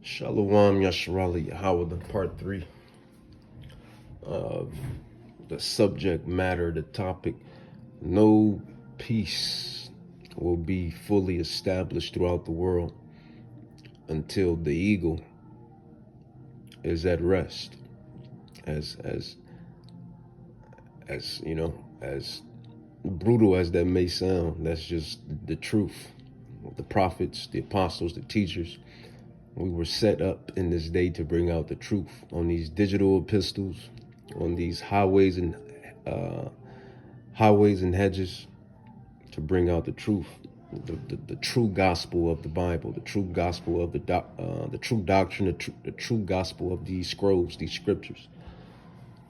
Shalom Yasharali Yahweh, part 3 of the subject matter, the topic. No peace will be fully established throughout the world until the eagle is at rest. As you know, as brutal as that may sound, that's just the truth. The prophets, the apostles, the teachers, we were set up in this day to bring out the truth on these digital epistles, on these highways and hedges, to bring out the truth, the true gospel of the Bible, the true gospel of the true doctrine, the true gospel of these scrolls, these scriptures.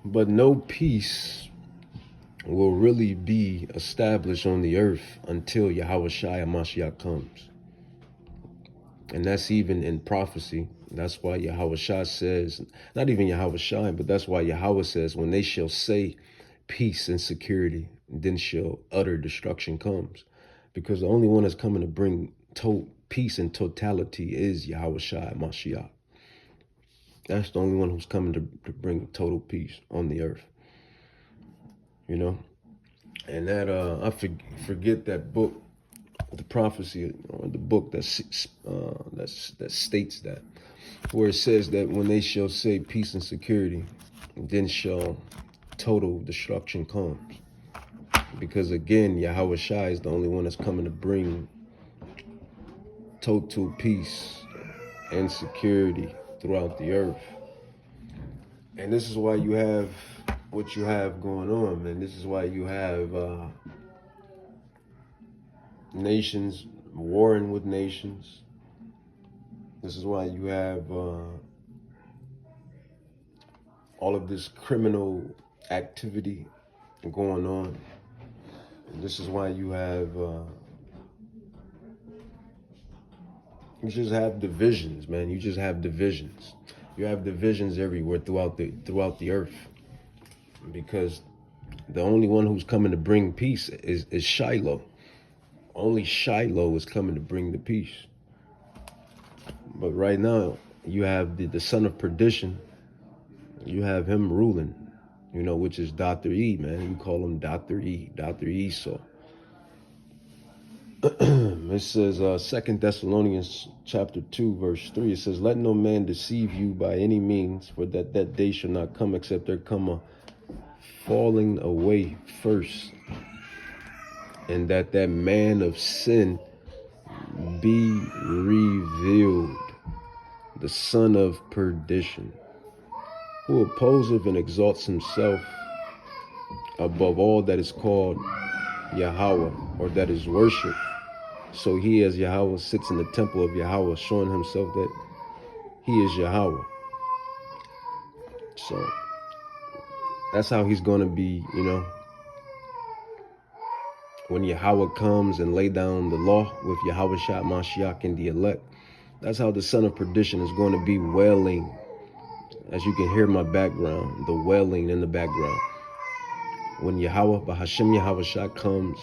But no peace will really be established on the earth until Yahweh Shai Mashiach comes. And that's even in prophecy. That's why Yahweh Shai says, not even Yahweh Shai, but that's why Yahweh says, when they shall say peace and security, then shall utter destruction comes. Because the only one that's coming to bring peace and totality is Yahweh Shai Mashiach. That's the only one who's coming to bring total peace on the earth. You know? And that, I forget that book, the prophecy, or the book that states that, where it says that when they shall say peace and security, then shall total destruction comes. Because again, Yahweh Shai is the only one that's coming to bring total peace and security throughout the earth. And this is why you have what you have going on, man. This is why you have nations warring with nations. This is why you have all of this criminal activity going on. And this is why you have you just have divisions, man. You just have divisions. You have divisions everywhere throughout the earth, because the only one who's coming to bring peace is Shiloh. Only Shiloh is coming to bring the peace. But right now, you have the son of perdition. You have him ruling, you know, which is Dr. E, man. You call him Dr. E, Dr. Esau. It says, 2 Thessalonians chapter 2, verse 3, it says, let no man deceive you by any means, for that day shall not come except there come a falling away first, and that man of sin be revealed, the son of perdition, who opposeth and exalts himself above all that is called Yahweh, or that is worship. So he, as Yahweh, sits in the temple of Yahweh, showing himself that he is Yahweh. So that's how he's going to be, you know, when Yahweh comes and lay down the law with Yahweh Shai Mashiach and the elect. That's how the son of perdition is going to be wailing. As you can hear my background, the wailing in the background. When Yahweh, Bahashem Yahweh Shai comes,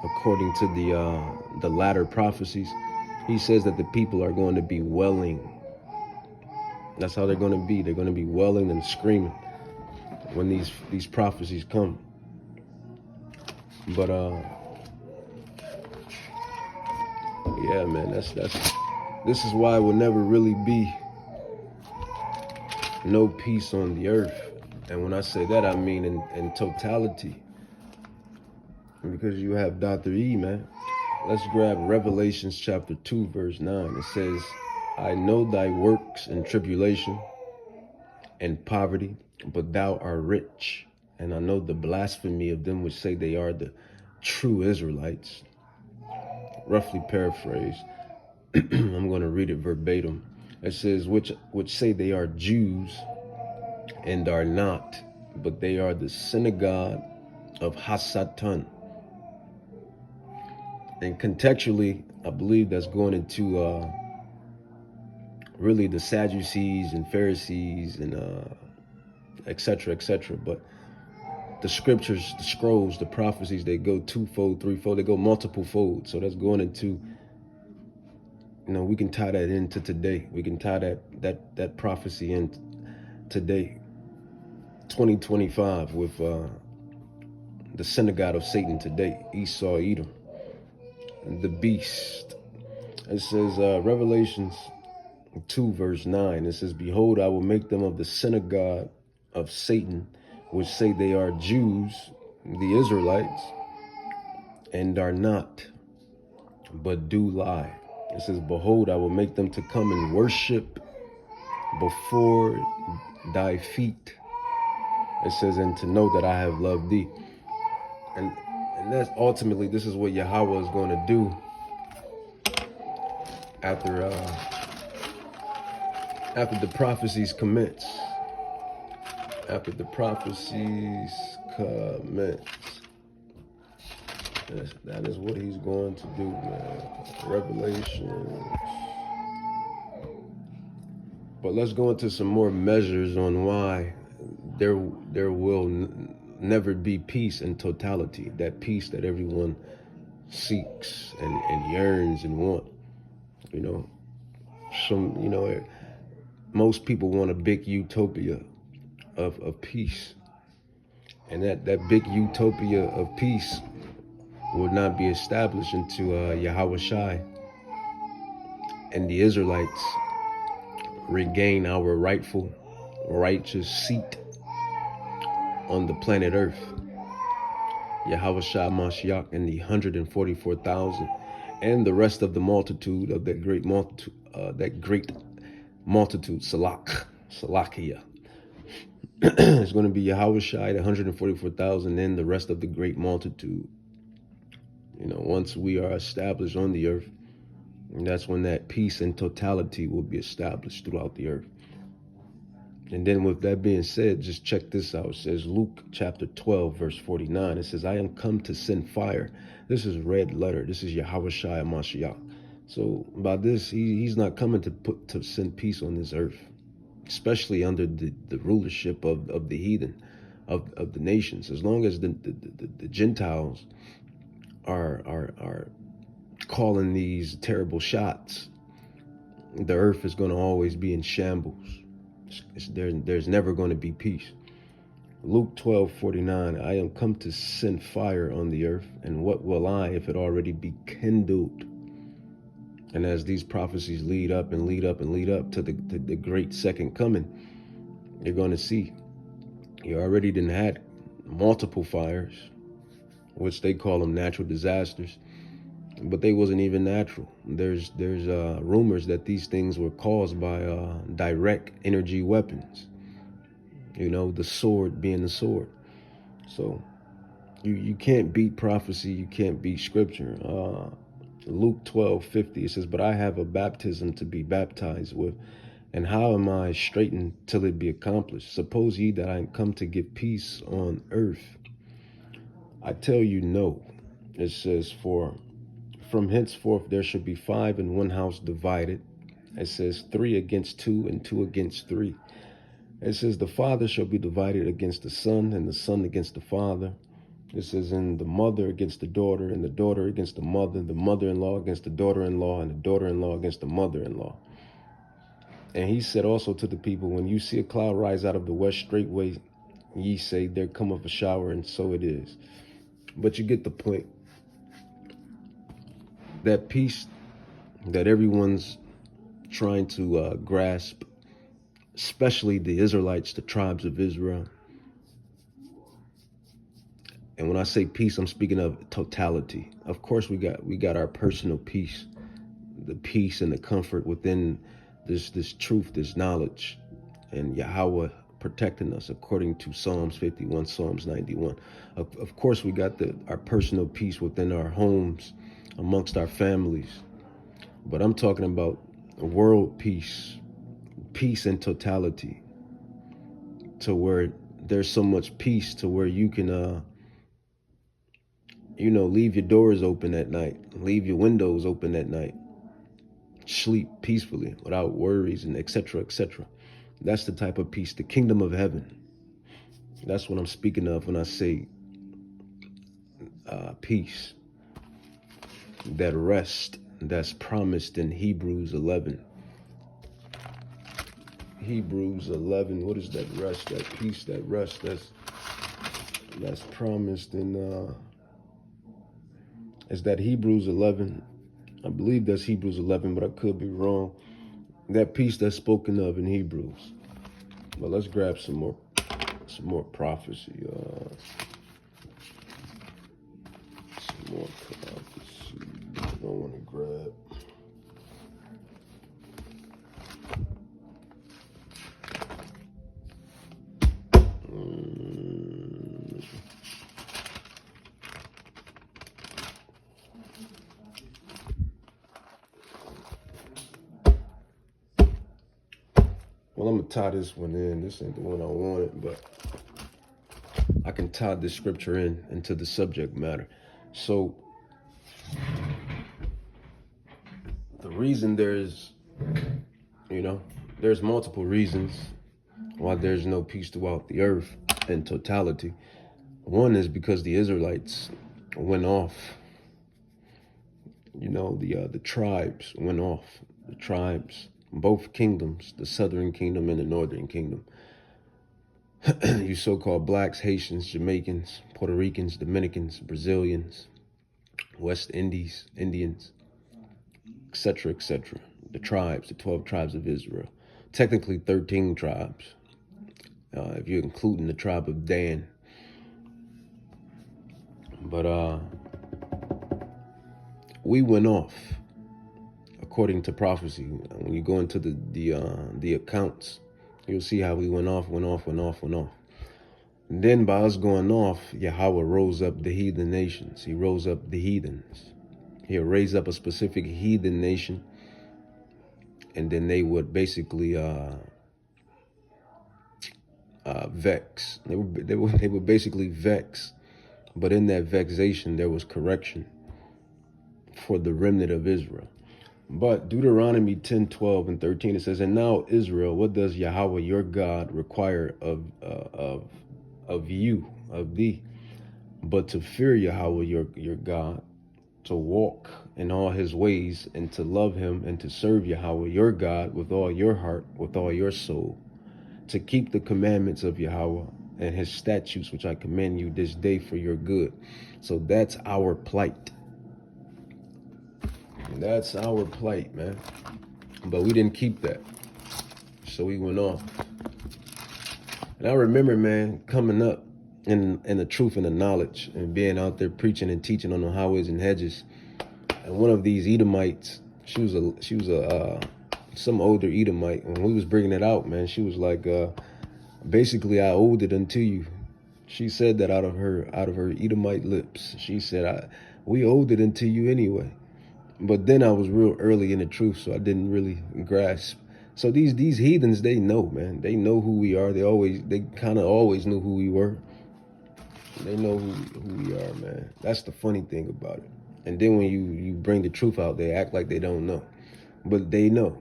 according to the latter prophecies, he says that the people are going to be wailing. That's how they're going to be. They're going to be wailing and screaming when these prophecies come. But yeah, man, this is why it will never really be no peace on the earth. And when I say that, I mean in totality. Because you have Dr. E, man. Let's grab Revelations chapter 2, verse 9. It says, I know thy works and tribulation and poverty, but thou art rich. And I know the blasphemy of them which say they are the true Israelites. Roughly paraphrased. I'm going to read it verbatim. It says, which say they are Jews and are not, but they are the synagogue of Hasatan. And contextually, I believe that's going into really the Sadducees and Pharisees and etc., etc. But the scriptures, the scrolls, the prophecies, they go twofold, threefold, they go multiple fold. So that's going into we can tie that into today. We can tie that prophecy in today, 2025, with the synagogue of Satan today, Esau, Edom, the beast. It says, Revelations 2, verse 9, it says, behold, I will make them of the synagogue of Satan, which say they are Jews, the Israelites, and are not, but do lie. It says, behold, I will make them to come and worship before thy feet. It says, and to know that I have loved thee. And that's ultimately, this is what Yahweh is going to do after the prophecies commence. After the prophecies commence. That is what he's going to do, man. Revelation. But let's go into some more measures on why there will never be peace in totality. That peace that everyone seeks and yearns and wants. Most people want a big utopia of peace. And that big utopia of peace will not be established until Yahweh Shai and the Israelites regain our rightful, righteous seat on the planet Earth. Yahweh Shai Mashiach and the 144,000 and the rest of the multitude of that great multitude, Salakia. It's going to be Yahweh Shai, the 144,000, and the rest of the great multitude. Once we are established on the earth, and that's when that peace and totality will be established throughout the earth. And then with that being said, just check this out. It says Luke chapter 12, verse 49. It says, I am come to send fire. This is red letter. This is Yahweh Shai Mashiach. So by this, he's not coming to send peace on this earth, especially under the rulership of the heathen, of the nations. As long as the Gentiles are calling these terrible shots, the earth is going to always be in shambles. There's never going to be peace. Luke 12:49, I am come to send fire on the earth, and what will I if it already be kindled? And as these prophecies lead up and lead up and lead up to the great second coming, you're going to see you already done had multiple fires, which they call them natural disasters, but they wasn't even natural. There's rumors that these things were caused by direct energy weapons. The sword being the sword. So you can't beat prophecy. You can't beat scripture. Luke 12:50, it says, but I have a baptism to be baptized with, and how am I straitened till it be accomplished? Suppose ye that I am come to give peace on earth? I tell you no. It says, for from henceforth there shall be 5 in one house divided. It says 3 against 2 and 2 against 3. It says the father shall be divided against the son, and the son against the father. It says, and the mother against the daughter, and the daughter against the mother-in-law against the daughter-in-law, and the daughter-in-law against the mother-in-law. And he said also to the people, when you see a cloud rise out of the west straightway, ye say, there cometh a shower, and so it is. But you get the point. That peace that everyone's trying to grasp, especially the Israelites, the tribes of Israel. And when I say peace, I'm speaking of totality. Of course, we got our personal peace, the peace and the comfort within this truth, this knowledge, and Yahweh protecting us according to Psalms 51, Psalms 91. Of course, we got our personal peace within our homes, amongst our families. But I'm talking about world peace, peace in totality, to where there's so much peace to where you can, leave your doors open at night, leave your windows open at night, sleep peacefully without worries and etc., etc. That's the type of peace, the kingdom of heaven. That's what I'm speaking of when I say peace that rest that's promised in Hebrews 11. Hebrews 11, what is that rest, that peace, that rest that's promised in, is that Hebrews 11? I believe that's Hebrews 11, but I could be wrong. That peace that's spoken of in Hebrews. But let's grab some more prophecy. Some more prophecy. I don't want to grab. Well, I'm going to tie this one in. This ain't the one I wanted, but I can tie this scripture into the subject matter. So, the reason there's multiple reasons why there's no peace throughout the earth in totality. One is because the Israelites went off. The tribes went off. The tribes, both kingdoms, the southern kingdom and the northern kingdom. You so-called blacks, Haitians, Jamaicans, Puerto Ricans, Dominicans, Brazilians, West Indies, Indians, etc., etc. The tribes, the 12 tribes of Israel. Technically 13 tribes, if you're including the tribe of Dan. But we went off, according to prophecy. When you go into the accounts, you'll see how we went off. And then by us going off, Yahweh rose up the heathen nations. He rose up the heathens. He'll raise up a specific heathen nation, and then they would basically vex. They would basically vex, but in that vexation there was correction for the remnant of Israel. But Deuteronomy 10, 12, and 13, it says, "And now, Israel, what does Yahweh your God require of you, of thee, but to fear Yahweh your God, to walk in all his ways, and to love him, and to serve Yahweh your God with all your heart, with all your soul, to keep the commandments of Yahweh and his statutes, which I command you this day for your good." So that's our plight. That's our plight, man. But we didn't keep that. So we went off. And I remember, man, coming up in the truth and the knowledge and being out there preaching and teaching on the highways and hedges. And one of these Edomites, she was some older Edomite. When we was bringing it out, man, she was like, basically, I owed it unto you. She said that out of her Edomite lips. She said, we owed it unto you anyway. But then I was real early in the truth, so I didn't really grasp. So these heathens, they know, man. They know who we are. They kind of always knew who we were. They know who we are, man. That's the funny thing about it. And then when you bring the truth out, they act like they don't know. But they know.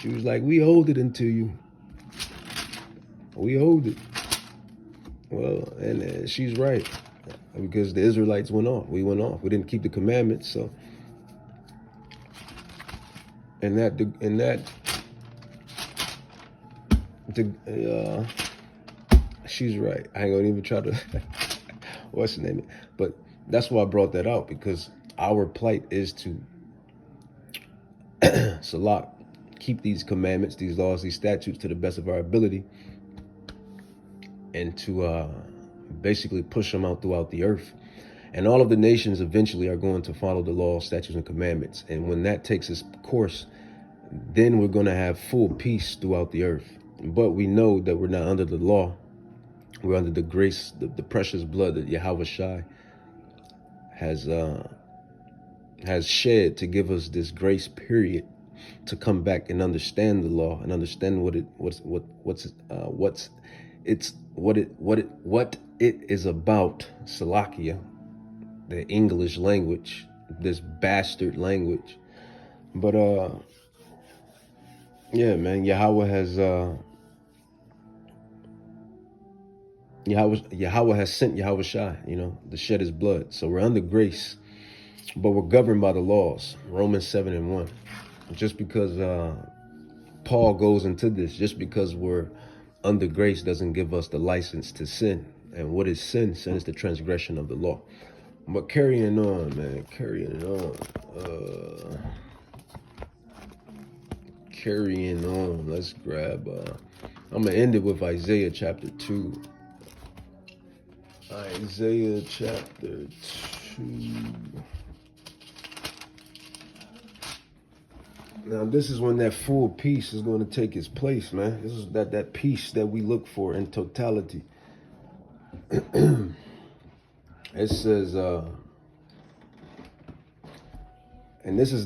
She was like, we owed it unto you. We owed it. Well, and she's right. Because the Israelites went off. We went off. We didn't keep the commandments, so... she's right. I ain't gonna even try to what's the name? But that's why I brought that out, because our plight is to Salak, keep these commandments, these laws, these statutes to the best of our ability, and to basically push them out throughout the earth. And all of the nations eventually are going to follow the law, statutes, and commandments. And when that takes its course, then we're going to have full peace throughout the earth. But we know that we're not under the law. We're under the grace, the precious blood that Yahweh Shai has shed to give us this grace period to come back and understand the law and understand what it is about. Salakia, the English language, this bastard language. But yeah, man, Yahweh has sent Yahweh Shai, to shed his blood. So we're under grace. but we're governed by the laws. Romans 7:1. Just because Paul goes into this, just because we're under grace doesn't give us the license to sin. And what is sin? Sin is the transgression of the law. But carrying on, man, carrying on. Carrying on. Let's grab, I'm going to end it with Isaiah chapter 2. Isaiah chapter 2. Now, this is when that full peace is going to take its place, man. This is that peace that we look for in totality. It says, and this is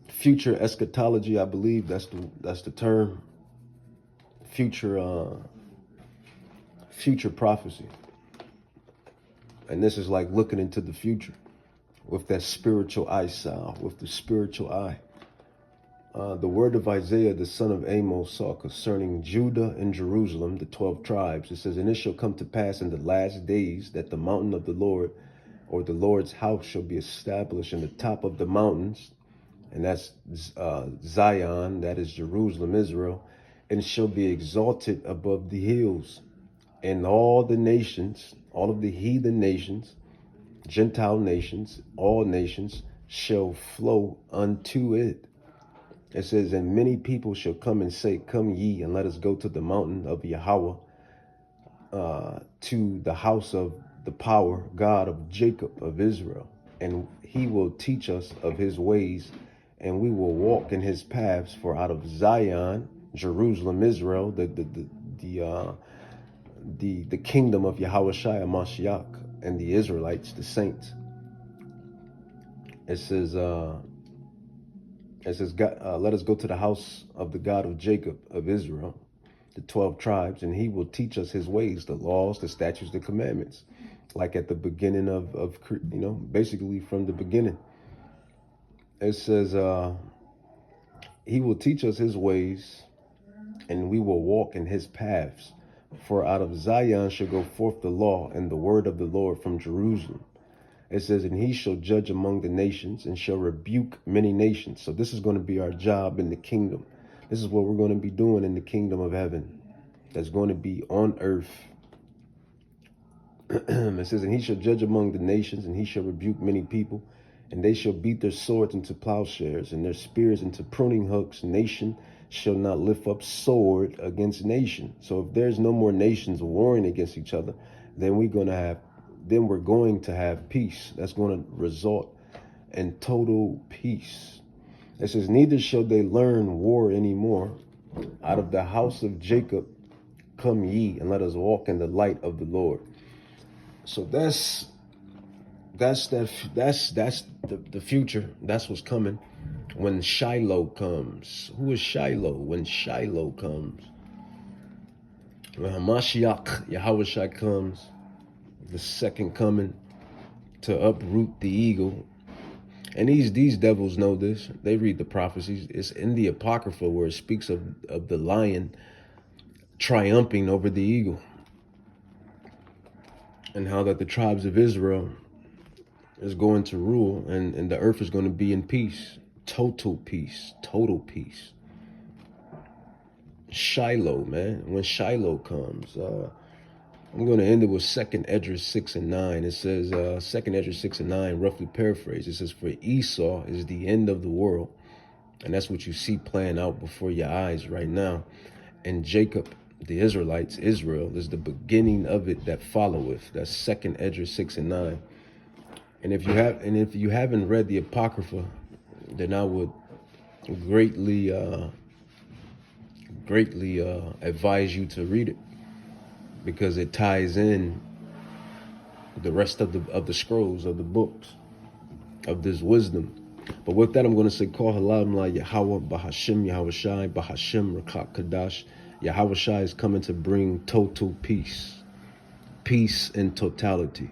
future eschatology, I believe. That's the term. Future prophecy. And this is like looking into the future with that spiritual eyesight, with the spiritual eye. The word of Isaiah, the son of Amos, saw concerning Judah and Jerusalem, the 12 tribes. It says, and it shall come to pass in the last days that the mountain of the Lord, or the Lord's house, shall be established in the top of the mountains. And that's Zion, that is Jerusalem, Israel, and shall be exalted above the hills. And all the nations, all of the heathen nations, Gentile nations, all nations shall flow unto it. It says, and many people shall come and say, come ye, and let us go to the mountain of Yahweh, to the house of the power, God of Jacob, of Israel. And he will teach us of his ways, and we will walk in his paths. For out of Zion, Jerusalem, Israel, the kingdom of Yahweh Shai Mashiach, and the Israelites, the saints. It says, God, let us go to the house of the God of Jacob, of Israel, the 12 tribes, and he will teach us his ways, the laws, the statutes, the commandments, like at the beginning of basically from the beginning. It says, he will teach us his ways, and we will walk in his paths. For out of Zion shall go forth the law and the word of the Lord from Jerusalem. It says, and he shall judge among the nations and shall rebuke many nations. So this is going to be our job in the kingdom. This is what we're going to be doing in the kingdom of heaven. That's going to be on earth. It says, and he shall judge among the nations, and he shall rebuke many people, and they shall beat their swords into plowshares and their spears into pruning hooks. Nation shall not lift up sword against nation. So if there's no more nations warring against each other, then we're going to have peace. That's going to result in total peace. It says, neither shall they learn war anymore. Out of the house of Jacob come ye, and let us walk in the light of the Lord. So that's the future. That's what's coming. When Shiloh comes. Who is Shiloh? When Shiloh comes. When Hamashiach, Yahweh Shai, comes, the second coming, to uproot the eagle. And these devils know this. They read the prophecies. It's in the Apocrypha where it speaks of the lion triumphing over the eagle. And how that the tribes of Israel is going to rule, and the earth is going to be in peace. Total peace. Total peace. Shiloh, man. When Shiloh comes. I'm going to end it with 2nd Esdras 6 and 9. It says, 2nd Esdras 6 and 9, roughly paraphrased. It says, for Esau is the end of the world. And that's what you see playing out before your eyes right now. And Jacob, the Israelites, Israel, is the beginning of it that followeth. That's 2nd Esdras 6 and 9. And if you haven't read the Apocrypha, then I would greatly advise you to read it, because it ties in the rest of the scrolls, of the books, of this wisdom. But with that, I'm going to say, Call Halam La Yahweh Bahashim Yahweh Shai Bahashim Rakak Kadash. Yahweh Shai is coming to bring total peace. Peace in totality.